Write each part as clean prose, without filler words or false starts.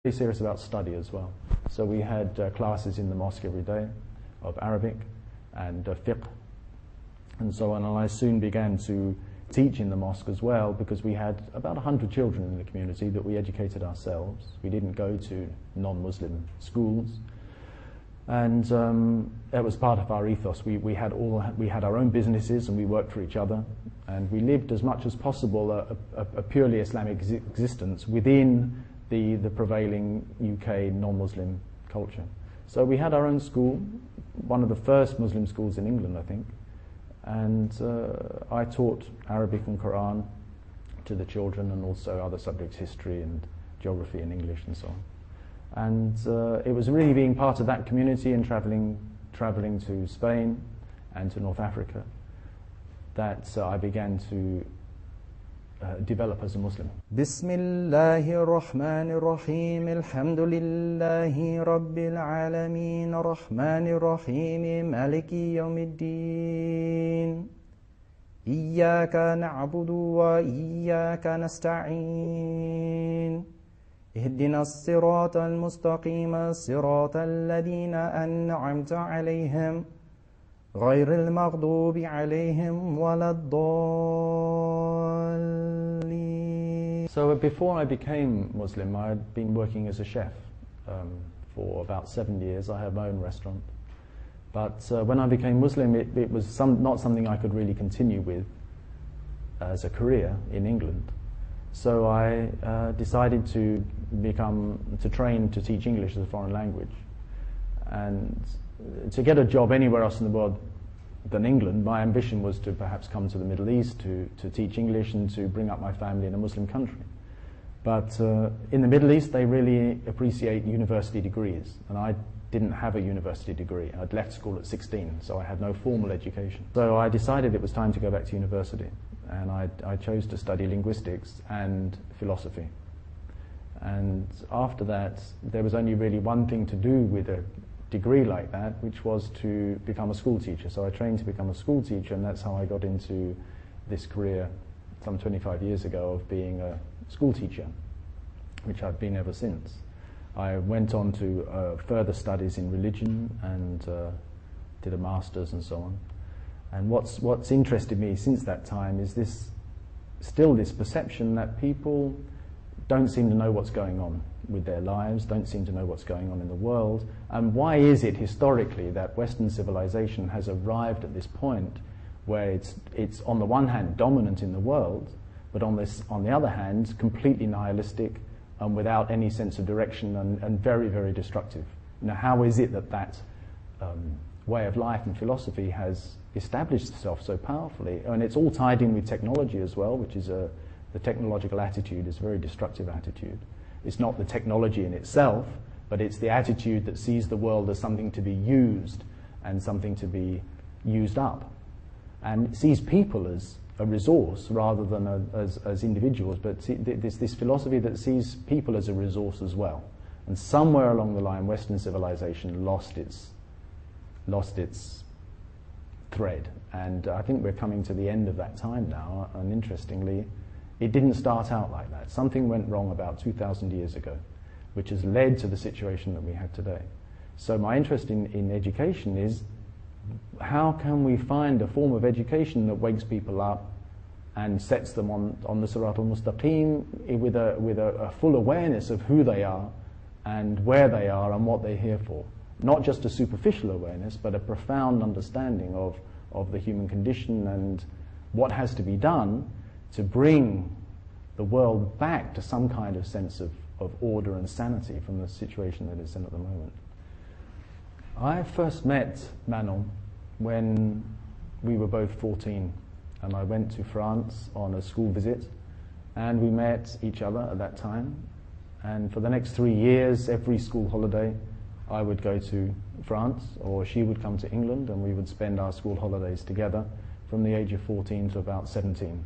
Very serious about study as well. So we had classes in the mosque every day of Arabic and fiqh and so on, and I soon began to teach in the mosque as well, because we had about 100 children in the community that we educated ourselves. We didn't go to non-Muslim schools, and that was part of our ethos. We had our own businesses and we worked for each other, and we lived as much as possible a purely Islamic existence within the prevailing UK non-Muslim culture. So we had our own school, one of the first Muslim schools in England, I think, and I taught Arabic and Quran to the children, and also other subjects, history and geography and English and so on. And it was really being part of that community and travelling to Spain and to North Africa that I began to develop as a Muslim. Bismillahir Rahmanir Rahim. Alhamdulillahi Rabbil Alameen. Rahmanir Rahim. Maliki Yawmiddin. Iyyaka na'budu wa iyyaka nasta'in. اهدنا الصراط المستقيم صراط الذين أنعمت عليهم غير المغضوب عليهم ولا الضالين. So before I became Muslim, I had been working as a chef for about 7 years. I had my own restaurant. But when I became Muslim, it was not something I could really continue with as a career in England. So I decided to train to teach English as a foreign language. And to get a job anywhere else in the world than England, my ambition was to perhaps come to the Middle East to teach English and to bring up my family in a Muslim country. But in the Middle East, they really appreciate university degrees, and I didn't have a university degree. I'd left school at 16, so I had no formal education. So I decided it was time to go back to university, and I chose to study linguistics and philosophy. And after that, there was only really one thing to do with a degree like that, which was to become a school teacher. So I trained to become a school teacher, and that's how I got into this career some 25 years ago of being a school teacher, which I've been ever since. I went on to further studies in religion and did a master's and so on. And what's interested me since that time is this perception that people don't seem to know what's going on with their lives, don't seem to know what's going on in the world. And why is it historically that Western civilization has arrived at this point where it's on the one hand dominant in the world, but on the other hand completely nihilistic and without any sense of direction and very, very destructive? Now, how is it that way of life and philosophy has established itself so powerfully? And it's all tied in with technology as well, which is the technological attitude is a very destructive attitude. It's not the technology in itself, but it's the attitude that sees the world as something to be used and something to be used up, and sees people as a resource rather than as individuals, but this philosophy that sees people as a resource as well. And somewhere along the line, Western civilization lost its thread, and I think we're coming to the end of that time now. And interestingly, it didn't start out like that. Something went wrong about 2,000 years ago, which has led to the situation that we have today. So my interest in education is, how can we find a form of education that wakes people up and sets them on the Sirat al-Mustaqim with a full awareness of who they are and where they are and what they're here for? Not just a superficial awareness, but a profound understanding of the human condition and what has to be done to bring the world back to some kind of sense of order and sanity from the situation that it's in at the moment. I first met Manon when we were both 14, and I went to France on a school visit, and we met each other at that time. And for the next 3 years, every school holiday, I would go to France, or she would come to England, and we would spend our school holidays together from the age of 14 to about 17.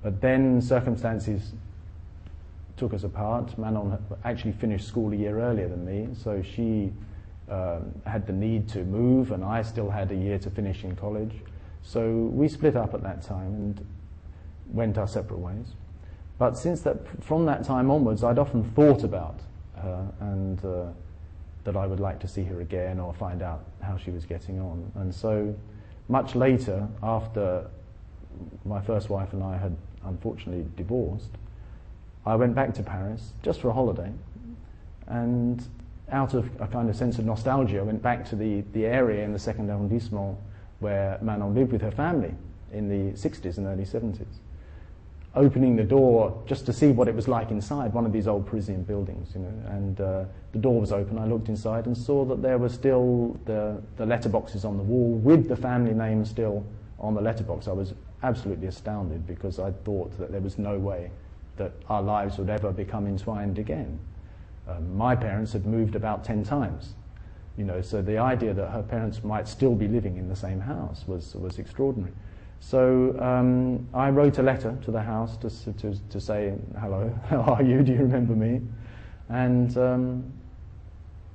But then circumstances took us apart. Manon actually finished school a year earlier than me, so she had the need to move, and I still had a year to finish in college. So we split up at that time and went our separate ways. But from that time onwards, I'd often thought about her, and that I would like to see her again or find out how she was getting on. And so much later, after my first wife and I had unfortunately divorced, I went back to Paris just for a holiday, and out of a kind of sense of nostalgia, I went back to the area in the second arrondissement where Manon lived with her family in the 60s and early 70s. Opening the door just to see what it was like inside, one of these old Parisian buildings, you know, and the door was open. I looked inside and saw that there were still the letterboxes on the wall with the family name still on the letterbox. I was absolutely astounded because I thought that there was no way that our lives would ever become entwined again. My parents had moved about 10 times, you know, so the idea that her parents might still be living in the same house was extraordinary. So I wrote a letter to the house to say, hello, how are you, do you remember me? And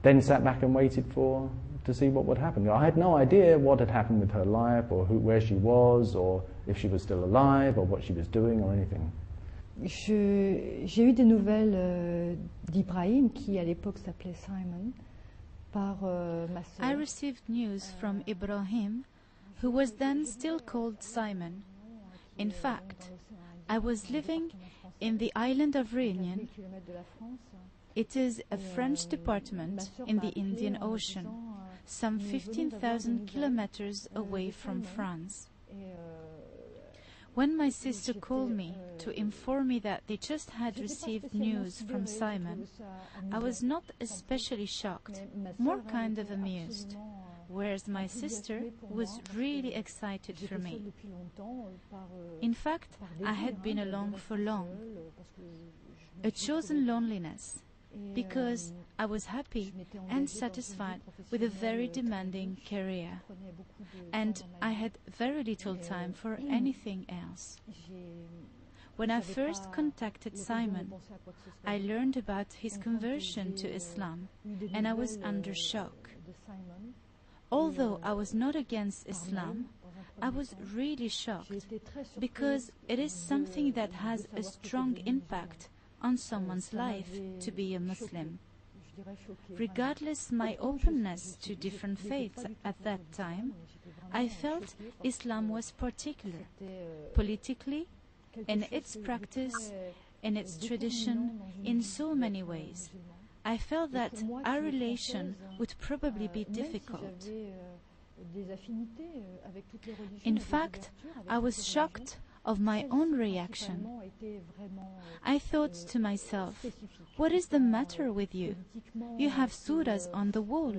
then sat back and waited to see what would happen. I had no idea what had happened with her life, or where she was, or if she was still alive, or what she was doing, or anything. J'ai eu des nouvelles d'Ibrahim, qui à l'époque s'appelait Simon, par ma sœur. I received news from Ibrahim, who was then still called Simon. In fact, I was living in the island of Réunion. It is a French department in the Indian Ocean, some 15,000 kilometers away from France. When my sister called me to inform me that they just had received news from Simon, I was not especially shocked, more kind of amused, whereas my sister was really excited for me. In fact, I had been alone for long, a chosen loneliness, because I was happy and satisfied with a very demanding career, and I had very little time for anything else. When I first contacted Simon, I learned about his conversion to Islam, and I was under shock. Although I was not against Islam, I was really shocked, because it is something that has a strong impact on someone's life to be a Muslim. Regardless my openness to different faiths at that time, I felt Islam was particular, politically, in its practice, in its tradition, in so many ways. I felt that our relation would probably be difficult. In fact, I was shocked of my own reaction. I thought to myself, what is the matter with you? You have surahs on the wall.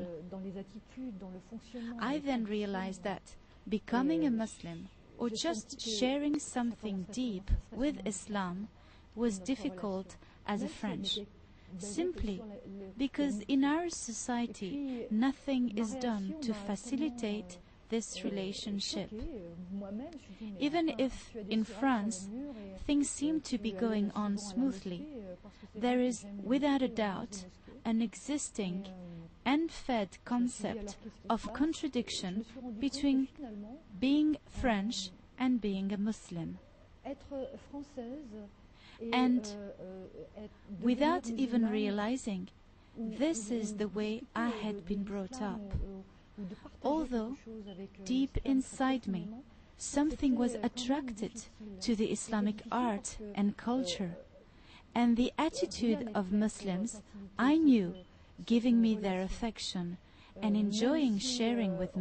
I then realized that becoming a Muslim, or just sharing something deep with Islam, was difficult as a French, simply because in our society nothing is done to facilitate this relationship. Even if in France things seem to be going on smoothly, there is without a doubt an existing and fed concept of contradiction between being French and being a Muslim. And without even realizing, this is the way I had been brought up. Although, deep inside me, something was attracted to the Islamic art and culture, and the attitude of Muslims I knew giving me their affection and enjoying sharing with me.